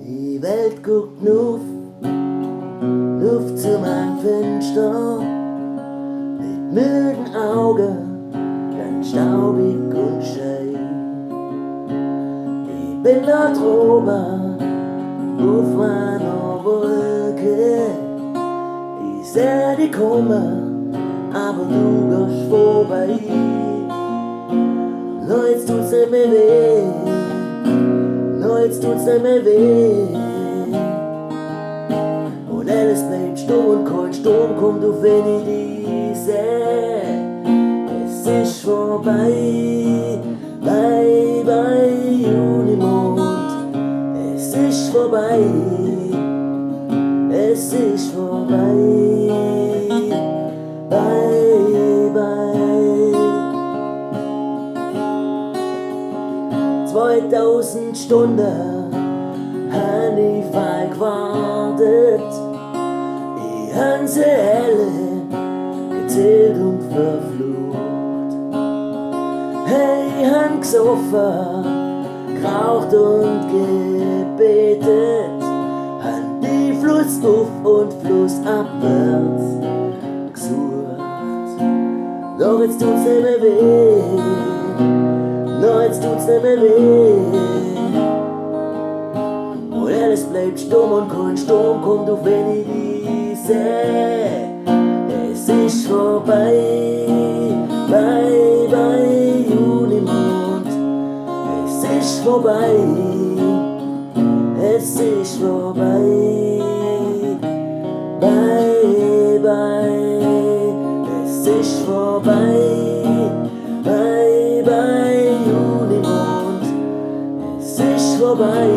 Die Welt guckt nuff, Luft zu meinem Fenster, mit müden Augen, ganz staubig und scheu. Ich bin da droben, auf meiner Wolke, ich seh dich kommen, aber du gehst vorbei. No, jetzt tut's nicht mehr weh, no, jetzt tut's nicht mehr weh. Und alles bleibt stumm und kalt, Sturm kommt auf, wenn ich dich seh. Es ist vorbei, bye bye Junimond. Es ist vorbei, es ist vorbei, bye bye. 2000 Stunden hab ich fein gewartet. Ich hab sie alle gezählt und verflucht. Hey, ich hab gesoffen, geraucht und gebetet, hab die Fluss auf und Fluss abwärts gesucht. Doch jetzt tut's nicht mehr weh, no, jetzt tut's nicht mehr weh. Und alles bleibt stumm und kein Sturm kommt auf, wenn ich dich seh. Es ist vorbei, bye bye Junimond. Es ist vorbei, es ist vorbei, bye bye. Es ist vorbei, bye bye Junimond. Es ist vorbei.